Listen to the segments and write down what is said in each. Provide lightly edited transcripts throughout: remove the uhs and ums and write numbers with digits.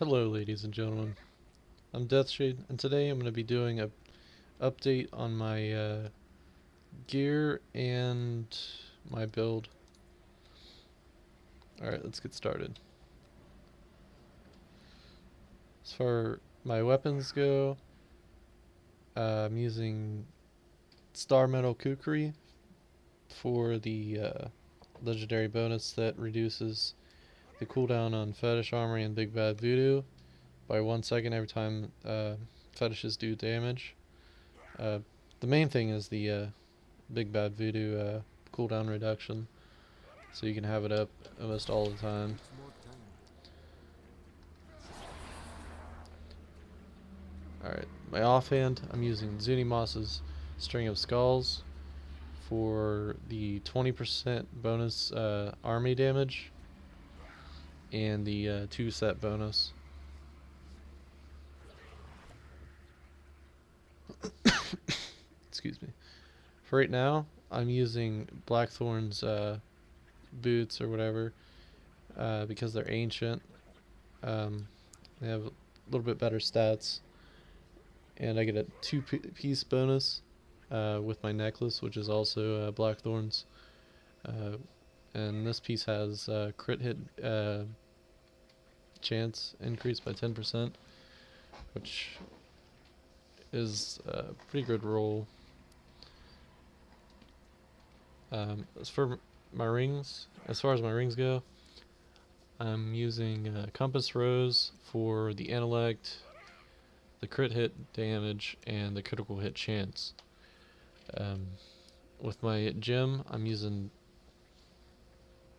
Hello ladies and gentlemen, I'm Deathshade, and today I'm going to be doing a update on my gear and my build. Alright, let's get started. As far my weapons go, I'm using Star Metal Kukri for the legendary bonus that reduces the cooldown on Fetish Armory and Big Bad Voodoo by 1 second every time fetishes do damage. Uh, the main thing is the Big Bad Voodoo cooldown reduction, so you can have it up almost all the time. Alright, my offhand, I'm using Zuni Moss's String of Skulls for the 20% bonus army damage and the 2-set bonus. Excuse me. For right now, I'm using Blackthorn's boots or whatever because they're ancient. They have a little bit better stats, and I get a two-piece bonus with my necklace, which is also Blackthorn's. And this piece has crit hit chance increased by 10%, which is a pretty good roll. As far as my rings go, I'm using Compass Rose for the intellect, the crit hit damage, and the critical hit chance. With my gem, I'm using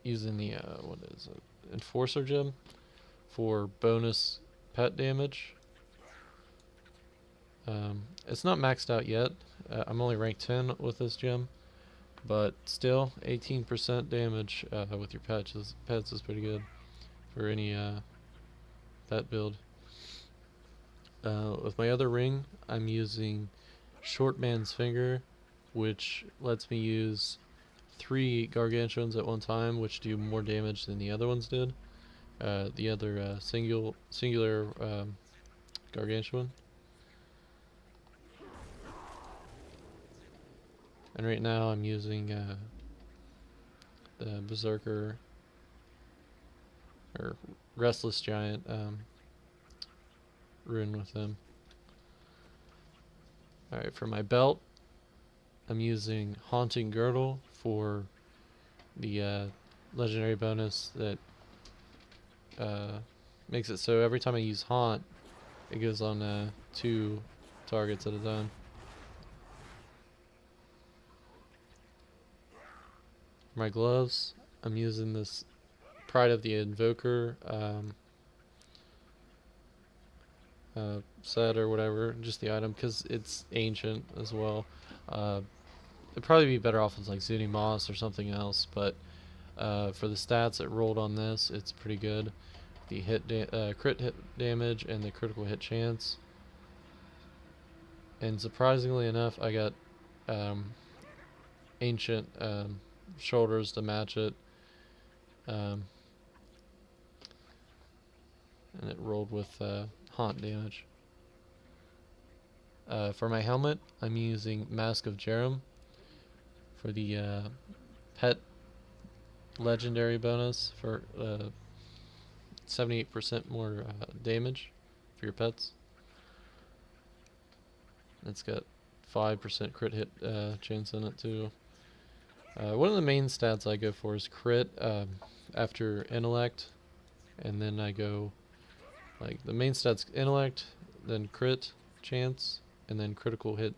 the what is it? Enforcer gem for bonus pet damage. It's not maxed out yet. I'm only rank 10 with this gem, but still 18% damage with your pets is pretty good for any pet build. With my other ring, I'm using Short Man's Finger, which lets me use 3 gargantuans at one time, which do more damage than the other ones did. The other singular gargantuan. And right now I'm using the Berserker or Restless Giant rune with them. Alright, for my belt, I'm using Haunting Girdle for the legendary bonus that makes it so every time I use Haunt, it goes on 2 targets at a time. For my gloves, I'm using this Pride of the Invoker set or whatever, just the item, because it's ancient as well. It'd probably be better off with like Zuni Moss or something else, but for the stats it rolled on this, it's pretty good. The crit hit damage and the critical hit chance. And surprisingly enough, I got ancient shoulders to match it. And it rolled with haunt damage. For my helmet, I'm using Mask of Jerem for the pet legendary bonus for 78% more damage for your pets. It's got 5% crit hit chance in it too. One of the main stats I go for is crit after intellect, and then I go like the main stats intellect, then crit chance, and then critical hit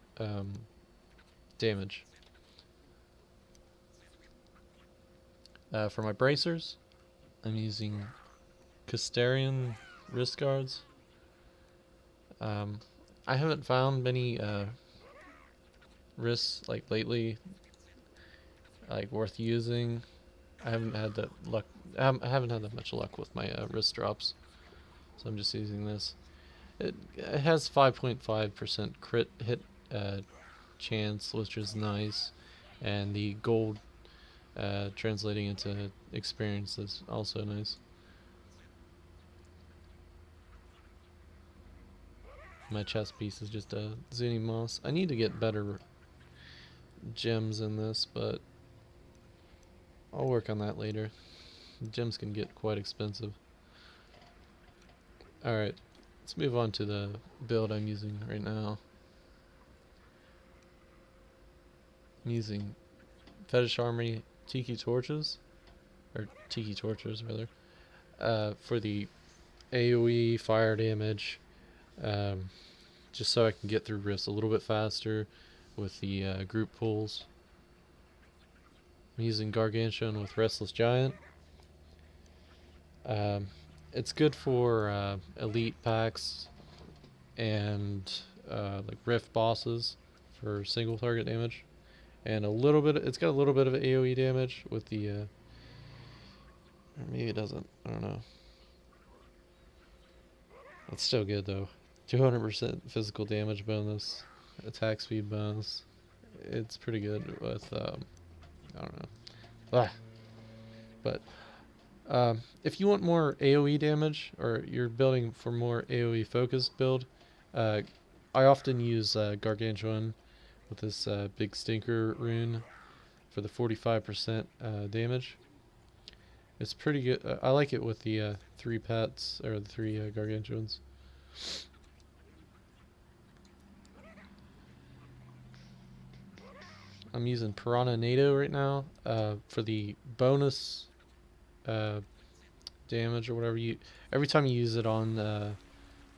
damage. For my bracers, I'm using Castarian wrist guards. I haven't found many wrists like lately like worth using. I haven't had that luck. I haven't had that much luck with my wrist drops, so I'm just using this. It has 5.5% crit hit chance, which is nice, and the gold translating into experience is also nice. My chest piece is just a zuni moss. I need to get better gems in this, but I'll work on that later. Gems can get quite expensive. Alright, let's move on to the build I'm using right now. I'm using Fetish Armory Tiki Torches, or Tiki Torches rather, for the AoE fire damage, just so I can get through rifts a little bit faster with the group pulls. I'm using Gargantuan with Restless Giant. It's good for elite packs and like rift bosses for single target damage, and a little bit. It's got a little bit of AOE damage with the. Or maybe it doesn't. I don't know. It's still good though. 200% physical damage bonus, attack speed bonus. It's pretty good with. I don't know. Ah. But if you want more AoE damage, or you're building for more AoE focused build, I often use Gargantuan with this big stinker rune for the 45% damage. It's pretty good. I like it with the 3 pets, or the 3 Gargantuans. I'm using Piranha NATO right now for the bonus damage or whatever. Every time you use it on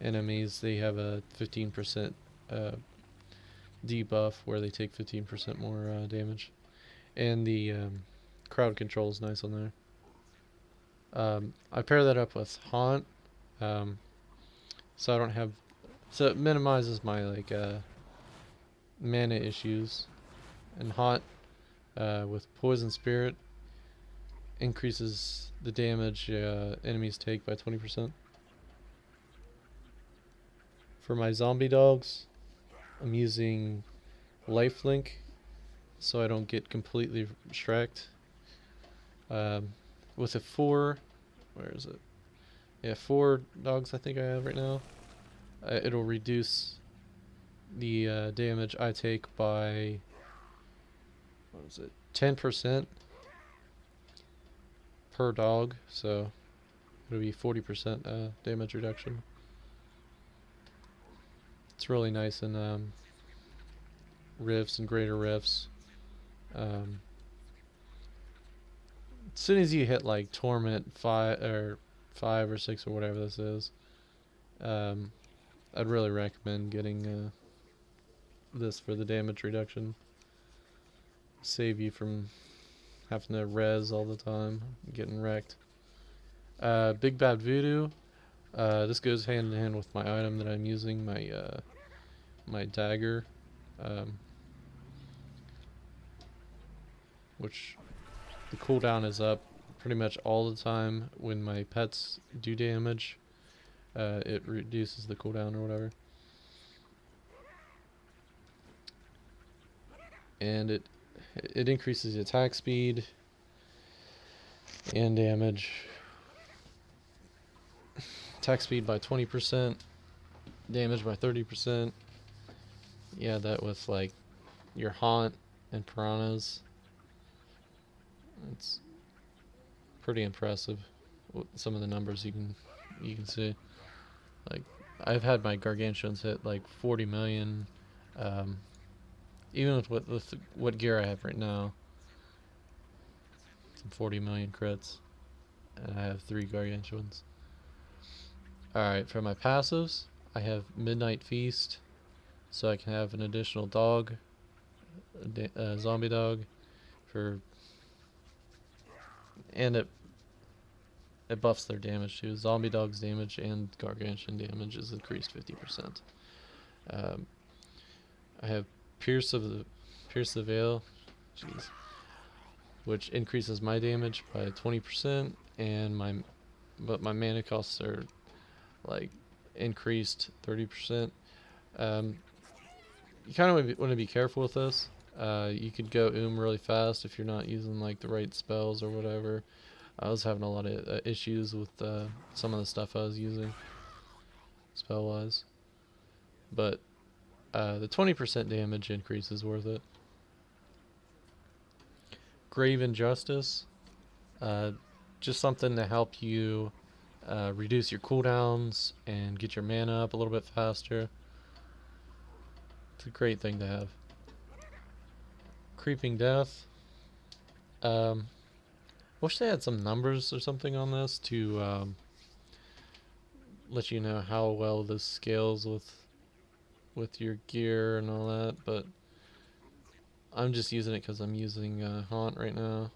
enemies, they have a 15% debuff where they take 15% more damage, and the crowd control is nice on there. I pair that up with Haunt, so I don't have, so it minimizes my like mana issues. And Haunt with Poison Spirit increases the damage enemies take by 20%. For my zombie dogs, I'm using Lifelink so I don't get completely shreked. With a 4, where is it? Yeah, 4 dogs I think I have right now. It'll reduce the damage I take by, what is it, 10% per dog, so it'll be 40% damage reduction. It's really nice in rifts and greater rifts. As soon as you hit like Torment 5 or 6 or whatever this is, I'd really recommend getting this for the damage reduction. Save you from having to res all the time, getting wrecked. Big Bad Voodoo. This goes hand in hand with my item that I'm using, my dagger, which the cooldown is up pretty much all the time when my pets do damage. It reduces the cooldown or whatever. And it increases the attack speed and damage. Attack speed by 20%, damage by 30%. Yeah, that with like your Haunt and Piranhas. It's pretty impressive. Some of the numbers you can see. Like, I've had my Gargantuans hit like 40 million. Even with what gear I have right now, some 40 million crits, and I have 3 Gargantuans. Alright, for my passives, I have Midnight Feast, so I can have an additional dog, a zombie dog, and it buffs their damage too. Zombie dog's damage and Gargantuan damage is increased 50%. I have Pierce the Veil, jeez, which increases my damage by 20%, and but my mana costs are like increased 30%. You kind of want to be careful with this. You could go really fast if you're not using like the right spells or whatever. I was having a lot of issues with some of the stuff I was using spell wise. but the 20% damage increase is worth it. Grave Injustice, just something to help you reduce your cooldowns and get your mana up a little bit faster. It's a great thing to have. Creeping Death. Wish they had some numbers or something on this to let you know how well this scales with your gear and all that, but I'm just using it because I'm using Haunt right now.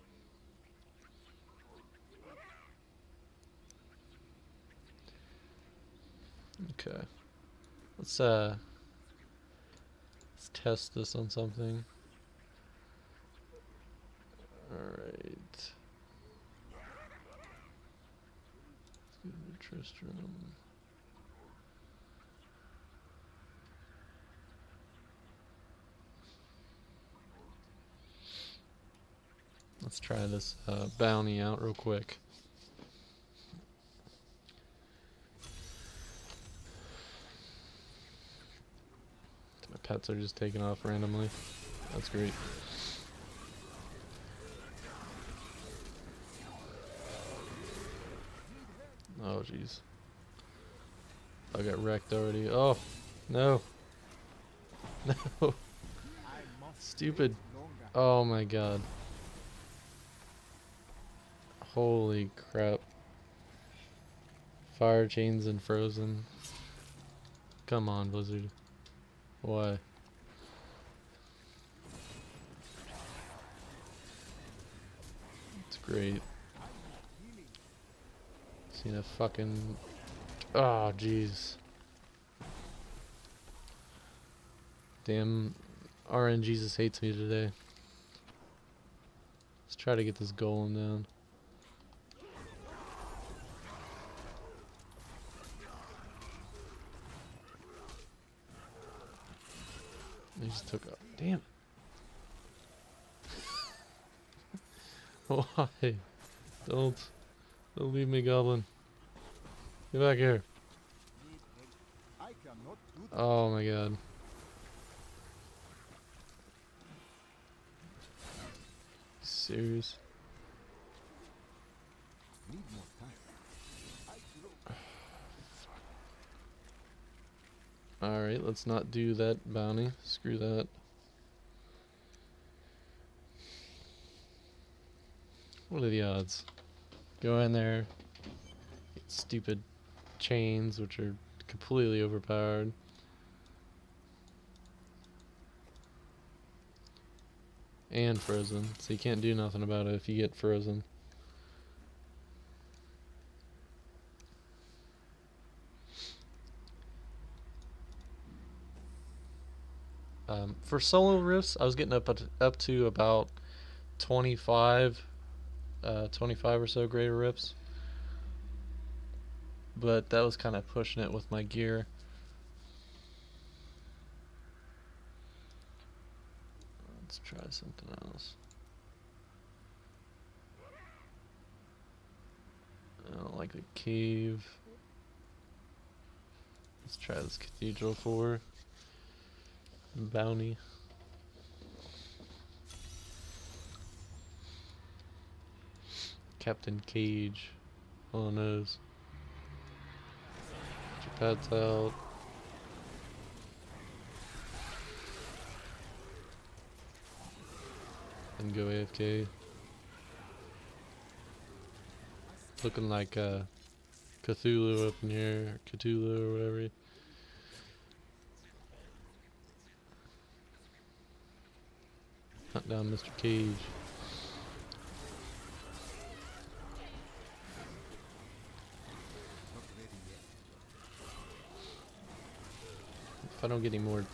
Okay, let's test this on something. All right. Tristram. Let's try this bounty out real quick. My pets are just taking off randomly. That's great. Oh jeez. I got wrecked already. Oh no. No. Stupid. Oh my god. Holy crap. Fire chains and frozen. Come on, Blizzard. Why? It's great. Seen a fucking... Oh, jeez. Damn, RN Jesus hates me today. Let's try to get this golem down. He just took up. Damn. Why? Don't leave me, goblin. Get back here. Oh my god. Serious? Alright, let's not do that bounty. Screw that. What are the odds? Go in there. Get stupid chains, which are completely overpowered. And frozen, so you can't do nothing about it if you get frozen. For solo rifts, I was getting up to about 25 or so greater rifts, but that was kind of pushing it with my gear. Let's try something else. I don't like the cave. Let's try this cathedral for bounty. Captain Cage. Oh knows. Get your pets out. And go AFK. Looking like Cthulhu up in here, or Cthulhu or whatever. Hunt down Mr. Cage. If I don't get any more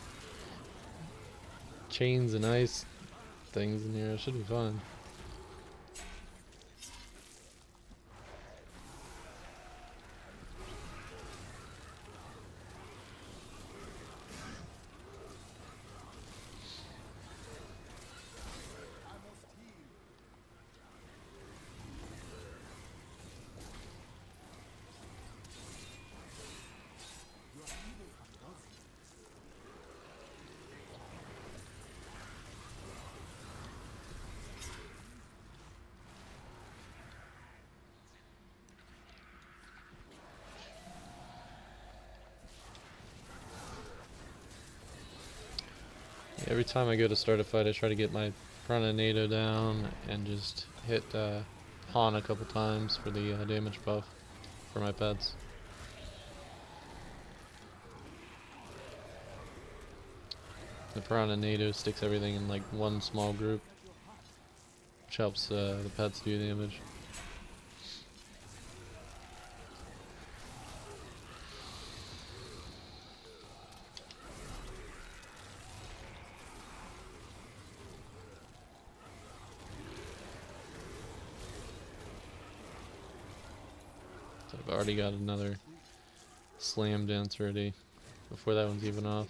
chains and ice things in here, I should be fine. Every time I go to start a fight, I try to get my Piranha NATO down and just hit pawn a couple times for the damage buff for my pets. The Piranha NATO sticks everything in like one small group, which helps the pets do damage. So I've already got another slam dance ready before that one's even off.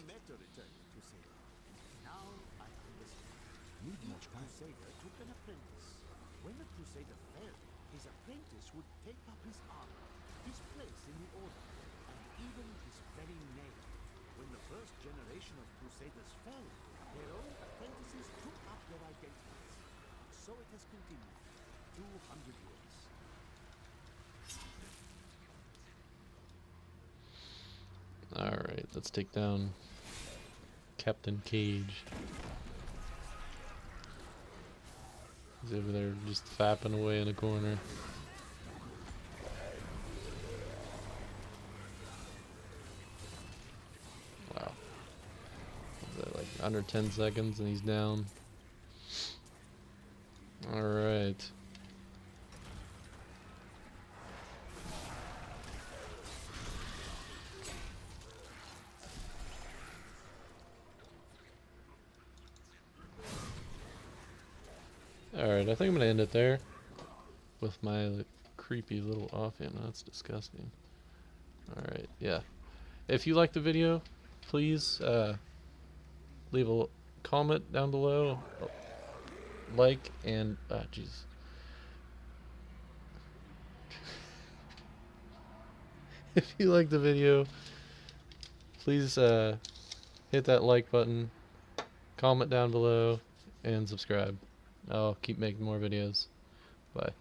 When the Crusader fell, his apprentice would take up his armor, his place in the order, and even his very name. When the first generation of Crusaders fell, their own apprentices took up their identities. So it has continued, 200 years. Alright, let's take down Captain Cage. He's over there just fapping away in a corner. Wow. Was that like under 10 seconds and he's down? Alright. Alright, I think I'm gonna end it there with my like, creepy little offhand. Oh, that's disgusting. Alright, yeah. If you liked the video, please leave a comment down below, like, and jeez. If you like the video, please hit that like button, comment down below, and subscribe. I'll keep making more videos. Bye.